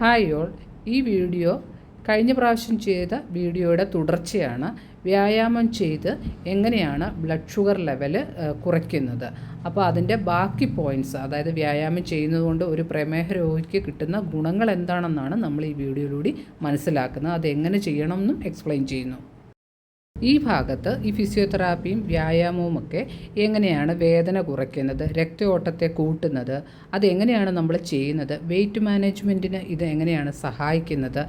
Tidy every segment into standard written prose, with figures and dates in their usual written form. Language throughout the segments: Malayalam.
Hi all. ഈ വീഡിയോ കഴിഞ്ഞ പ്രാവശ്യം ചെയ്ത വീഡിയോയുടെ തുടർച്ചയാണ്. വ്യായാമം ചെയ്ത് എങ്ങനെയാണ് ബ്ലഡ് ഷുഗർ ലെവൽ കുറയ്ക്കുന്നത്. അപ്പോൾ അതിൻ്റെ ബാക്കി പോയിൻറ്റ്സ്, അതായത് വ്യായാമം ചെയ്യുന്നതുകൊണ്ട് ഒരു പ്രമേഹ രോഗിക്ക് കിട്ടുന്ന ഗുണങ്ങൾ എന്താണെന്നാണ് നമ്മൾ ഈ വീഡിയോയിലൂടെ മനസ്സിലാക്കുന്നത്. അതെങ്ങനെ ചെയ്യണമെന്നും എക്സ്പ്ലെയിൻ ചെയ്യുന്നു. ഈ ഭാഗത്ത് ഈ ഫിസിയോതെറാപ്പിയും വ്യായാമവുമൊക്കെ എങ്ങനെയാണ് വേദന കുറയ്ക്കുന്നത്, രക്തയോട്ടത്തെ കൂട്ടുന്നത്, അതെങ്ങനെയാണ് നമ്മൾ ചെയ്യുന്നത്, വെയ്റ്റ് മാനേജ്മെൻറ്റിന് ഇത് എങ്ങനെയാണ് സഹായിക്കുന്നത്,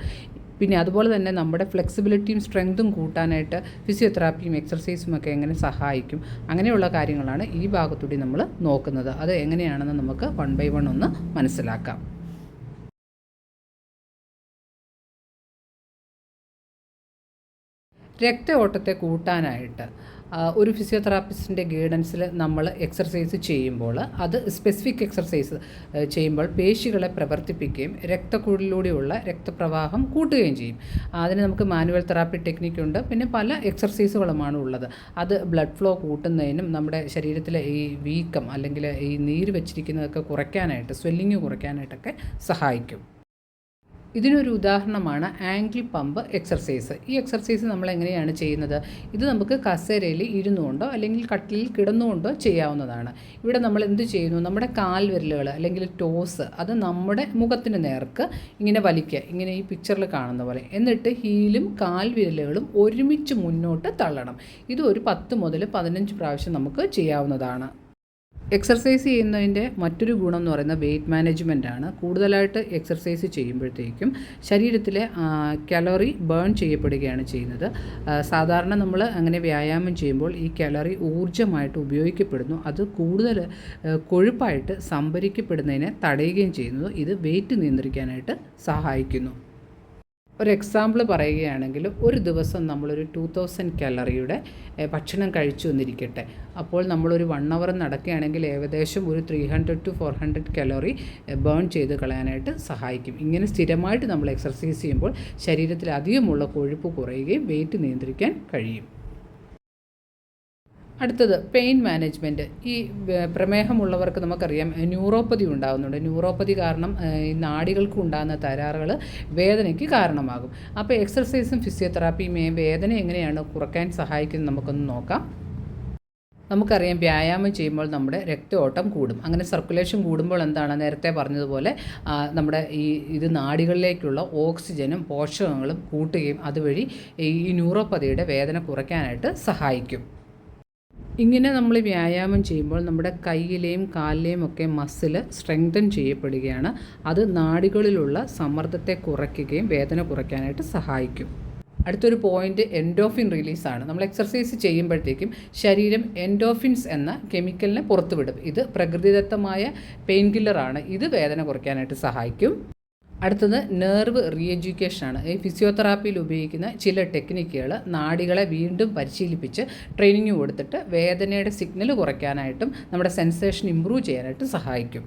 പിന്നെ അതുപോലെ തന്നെ നമ്മുടെ ഫ്ലെക്സിബിലിറ്റിയും സ്ട്രെങ്തും കൂട്ടാനായിട്ട് ഫിസിയോതെറാപ്പിയും എക്സർസൈസും ഒക്കെ എങ്ങനെ സഹായിക്കും, അങ്ങനെയുള്ള കാര്യങ്ങളാണ് ഈ ഭാഗത്തൂടി നമ്മൾ നോക്കുന്നത്. അത് എങ്ങനെയാണെന്ന് നമുക്ക് 1 by 1 ഒന്ന് മനസ്സിലാക്കാം. രക്തയോട്ടത്തെ കൂട്ടാനായിട്ട് ഒരു ഫിസിയോതെറാപ്പിസ്റ്റിൻ്റെ ഗൈഡൻസിൽ നമ്മൾ എക്സർസൈസ് ചെയ്യുമ്പോൾ അത് സ്പെസിഫിക് എക്സർസൈസ് ചെയ്യുമ്പോൾ പേശികളെ പ്രവർത്തിപ്പിക്കുകയും രക്തക്കുഴലിലൂടെയുള്ള രക്തപ്രവാഹം കൂട്ടുകയും ചെയ്യും. അതിന് നമുക്ക് മാനുവൽ തെറാപ്പി ടെക്നിക്കുണ്ട്, പിന്നെ പല എക്സർസൈസുകളുമാണ് ഉള്ളത്. അത് ബ്ലഡ് ഫ്ലോ കൂട്ടുന്നതിനും നമ്മുടെ ശരീരത്തിലെ ഈ വീക്കം അല്ലെങ്കിൽ ഈ നീര് വെച്ചിരിക്കുന്നതൊക്കെ കുറയ്ക്കാനായിട്ട്, സ്വെല്ലിങ് കുറയ്ക്കാനായിട്ടൊക്കെ സഹായിക്കും. ഇതിനൊരു ഉദാഹരണമാണ് ആംഗിൾ പമ്പ് എക്സർസൈസ്. ഈ എക്സർസൈസ് നമ്മൾ എങ്ങനെയാണ് ചെയ്യുന്നത്? ഇത് നമുക്ക് കസേരയിൽ ഇരുന്നുകൊണ്ടോ അല്ലെങ്കിൽ കട്ടിലിൽ കിടന്നുകൊണ്ടോ ചെയ്യാവുന്നതാണ്. ഇവിടെ നമ്മൾ എന്ത് ചെയ്യുന്നു? നമ്മുടെ കാൽവിരലുകൾ അല്ലെങ്കിൽ ടോസ് അത് നമ്മുടെ മുഖത്തിന് നേർക്ക് ഇങ്ങനെ വലിക്കുക, ഇങ്ങനെ ഈ പിക്ചറിൽ കാണുന്ന പോലെ. എന്നിട്ട് ഹീലും കാൽവിരലുകളും ഒരുമിച്ച് മുന്നോട്ട് തള്ളണം. ഇത് ഒരു 10 മുതൽ 15 പ്രാവശ്യം നമുക്ക് ചെയ്യാവുന്നതാണ്. എക്സർസൈസ് ചെയ്യുന്നതിൻ്റെ മറ്റൊരു ഗുണം എന്ന് പറയുന്നത് വെയ്റ്റ് മാനേജ്മെൻ്റ് ആണ്. കൂടുതലായിട്ട് എക്സർസൈസ് ചെയ്യുമ്പോഴത്തേക്കും ശരീരത്തിലെ കലോറി ബേൺ ചെയ്യപ്പെടുകയാണ് ചെയ്യുന്നത്. സാധാരണ നമ്മൾ അങ്ങനെ വ്യായാമം ചെയ്യുമ്പോൾ ഈ കലോറി ഊർജ്ജമായിട്ട് ഉപയോഗിക്കപ്പെടുന്നു. അത് കൂടുതൽ കൊഴുപ്പായിട്ട് സംഭരിക്കപ്പെടുന്നതിനെ തടയുകയും ചെയ്യുന്നു. ഇത് വെയ്റ്റ് നിയന്ത്രിക്കാനായിട്ട് സഹായിക്കുന്നു. ഒരു എക്സാമ്പിൾ പറയുകയാണെങ്കിൽ, ഒരു ദിവസം നമ്മളൊരു 2000 കലോറിയുടെ ഭക്ഷണം കഴിച്ചു എന്നിരിക്കട്ടെ. അപ്പോൾ നമ്മളൊരു 1 hour നടക്കുകയാണെങ്കിൽ ഏകദേശം ഒരു 300 to 400 കലോറി ബേൺ ചെയ്ത് കളയാനായിട്ട് സഹായിക്കും. ഇങ്ങനെ സ്ഥിരമായിട്ട് നമ്മൾ എക്സർസൈസ് ചെയ്യുമ്പോൾ ശരീരത്തിൽ അധികമുള്ള കൊഴുപ്പ് കുറയുകയും വെയിറ്റ് നിയന്ത്രിക്കാൻ കഴിയും. അടുത്തത് പെയിൻ മാനേജ്മെൻറ്റ്. ഈ പ്രമേഹമുള്ളവർക്ക് നമുക്കറിയാം ന്യൂറോപ്പതി ഉണ്ടാകുന്നുണ്ട്. ന്യൂറോപ്പതി കാരണം ഈ നാഡികൾക്ക് ഉണ്ടാകുന്ന തകരാറുകൾ വേദനയ്ക്ക് കാരണമാകും. അപ്പോൾ എക്സർസൈസും ഫിസിയോതെറാപ്പിയും വേദന എങ്ങനെയാണ് കുറയ്ക്കാൻ സഹായിക്കുന്നത് നമുക്കൊന്ന് നോക്കാം. നമുക്കറിയാം വ്യായാമം ചെയ്യുമ്പോൾ നമ്മുടെ രക്തയോട്ടം കൂടും. അങ്ങനെ സർക്കുലേഷൻ കൂടുമ്പോൾ എന്താണ്, നേരത്തെ പറഞ്ഞതുപോലെ നമ്മുടെ ഇത് നാഡികളിലേക്കുള്ള ഓക്സിജനും പോഷകങ്ങളും കൂട്ടുകയും അതുവഴി ഈ ന്യൂറോപ്പതിയുടെ വേദന കുറയ്ക്കാനായിട്ട് സഹായിക്കും. ഇങ്ങനെ നമ്മൾ വ്യായാമം ചെയ്യുമ്പോൾ നമ്മുടെ കൈയിലെയും കാലിലെയും ഒക്കെ മസിൽ സ്ട്രെങ്തൻ ചെയ്യപ്പെടുകയാണ്. അത് നാഡികളിലുള്ള സമ്മർദ്ദത്തെ കുറയ്ക്കുകയും വേദന കുറയ്ക്കാനായിട്ട് സഹായിക്കും. അടുത്തൊരു പോയിൻ്റ് എൻഡോഫിൻ റിലീസാണ്. നമ്മൾ എക്സർസൈസ് ചെയ്യുമ്പോഴത്തേക്കും ശരീരം എൻഡോഫിൻസ് എന്ന കെമിക്കലിനെ പുറത്തുവിടും. ഇത് പ്രകൃതിദത്തമായ പെയിൻ കില്ലറാണ്. ഇത് വേദന കുറയ്ക്കാനായിട്ട് സഹായിക്കും. അടുത്തത് നെർവ് റീഎഡ്യൂക്കേഷനാണ്. ഈ ഫിസിയോതെറാപ്പിയിൽ ഉപയോഗിക്കുന്ന ചില ടെക്നിക്കുകൾ നാഡികളെ വീണ്ടും പരിശീലിപ്പിച്ച് ട്രെയിനിങ് കൊടുത്തിട്ട് വേദനയുടെ സിഗ്നൽ കുറയ്ക്കാനായിട്ടും നമ്മുടെ സെൻസേഷൻ ഇമ്പ്രൂവ് ചെയ്യാനായിട്ടും സഹായിക്കും.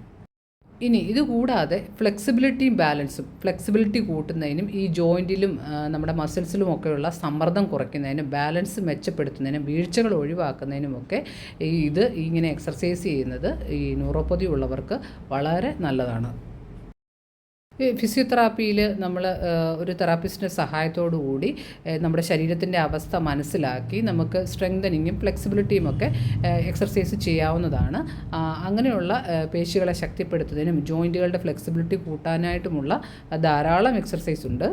ഇനി ഇതുകൂടാതെ ഫ്ലെക്സിബിലിറ്റിയും ബാലൻസും, ഫ്ലെക്സിബിലിറ്റി കൂട്ടുന്നതിനും ഈ ജോയിൻറ്റിലും നമ്മുടെ മസിൽസിലും ഒക്കെയുള്ള സമ്മർദ്ദം കുറയ്ക്കുന്നതിനും ബാലൻസ് മെച്ചപ്പെടുത്തുന്നതിനും വീഴ്ചകൾ ഒഴിവാക്കുന്നതിനുമൊക്കെ ഇത് ഇങ്ങനെ എക്സർസൈസ് ചെയ്യുന്നത് ഈ ന്യൂറോപ്പതി ഉള്ളവർക്ക് വളരെ നല്ലതാണ്. ഫിസിയോതെറാപ്പിയിൽ നമ്മൾ ഒരു തെറാപ്പിസ്റ്റിൻ്റെ സഹായത്തോടു കൂടി നമ്മുടെ ശരീരത്തിൻ്റെ അവസ്ഥ മനസ്സിലാക്കി നമുക്ക് സ്ട്രെങ്തനിങ്ങും ഫ്ലെക്സിബിലിറ്റിയും ഒക്കെ എക്സർസൈസ് ചെയ്യാവുന്നതാണ്. അങ്ങനെയുള്ള പേശികളെ ശക്തിപ്പെടുത്തുന്നതിനും ജോയിൻറ്റുകളുടെ ഫ്ലെക്സിബിലിറ്റി കൂട്ടാനായിട്ടുമുള്ള ധാരാളം എക്സർസൈസ് ഉണ്ട്.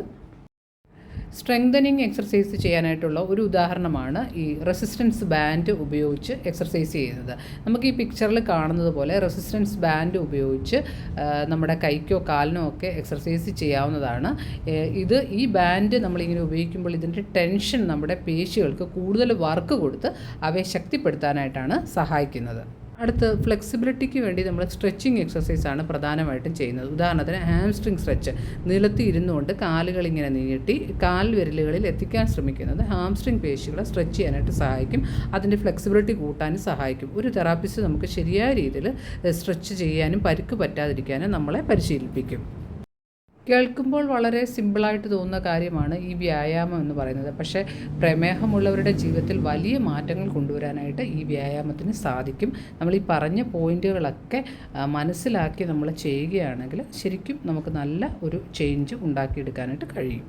സ്ട്രെങ്തനിങ് എക്സർസൈസ് ചെയ്യാനായിട്ടുള്ള ഒരു ഉദാഹരണമാണ് ഈ റെസിസ്റ്റൻസ് ബാൻഡ് ഉപയോഗിച്ച് എക്സർസൈസ് ചെയ്യുന്നത്. നമുക്ക് ഈ പിക്ചറിൽ കാണുന്നത് പോലെ റെസിസ്റ്റൻസ് ബാൻഡ് ഉപയോഗിച്ച് നമ്മുടെ കൈക്കോ കാലിനോ ഒക്കെ എക്സർസൈസ് ചെയ്യാവുന്നതാണ്. ഈ ബാൻഡ് നമ്മളിങ്ങനെ ഉപയോഗിക്കുമ്പോൾ ഇതിൻ്റെ ടെൻഷൻ നമ്മുടെ പേശികൾക്ക് കൂടുതൽ വർക്ക് കൊടുത്ത് അവയെ ശക്തിപ്പെടുത്താനായിട്ടാണ് സഹായിക്കുന്നത്. അടുത്ത് ഫ്ലെക്സിബിലിറ്റിക്ക് വേണ്ടി നമ്മൾ സ്ട്രെച്ചിങ് എക്സർസൈസാണ് പ്രധാനമായിട്ടും ചെയ്യുന്നത്. ഉദാഹരണത്തിന് ഹാംസ്ട്രിങ് സ്ട്രെച്ച്. നിലത്ത് ഇരുന്നുകൊണ്ട് കാലുകളിങ്ങനെ നീട്ടി കാൽ വിരലുകളിൽ എത്തിക്കാൻ ശ്രമിക്കുന്നത് ഹാംസ്ട്രിങ് പേശികളെ സ്ട്രെച്ച് ചെയ്യാനായിട്ട് സഹായിക്കും. അതിൻ്റെ ഫ്ലെക്സിബിലിറ്റി കൂട്ടാനും സഹായിക്കും. ഒരു തെറാപ്പിസ്റ്റ് നമുക്ക് ശരിയായ രീതിയിൽ സ്ട്രെച്ച് ചെയ്യാനും പരിക്ക് പറ്റാതിരിക്കാനും നമ്മളെ പരിശീലിപ്പിക്കും. കേൾക്കുമ്പോൾ വളരെ സിമ്പിളായിട്ട് തോന്നുന്ന കാര്യമാണ് ഈ വ്യായാമം എന്ന് പറയുന്നത്. പക്ഷേ പ്രമേഹമുള്ളവരുടെ ജീവിതത്തിൽ വലിയ മാറ്റങ്ങൾ കൊണ്ടുവരാനായിട്ട് ഈ വ്യായാമത്തിന് സാധിക്കും. നമ്മൾ ഈ പറഞ്ഞ പോയിൻറ്റുകളൊക്കെ മനസ്സിലാക്കി നമ്മൾ ചെയ്യുകയാണെങ്കിൽ ശരിക്കും നമുക്ക് നല്ല ഒരു ചേഞ്ച് ഉണ്ടാക്കിയെടുക്കാനായിട്ട് കഴിയും.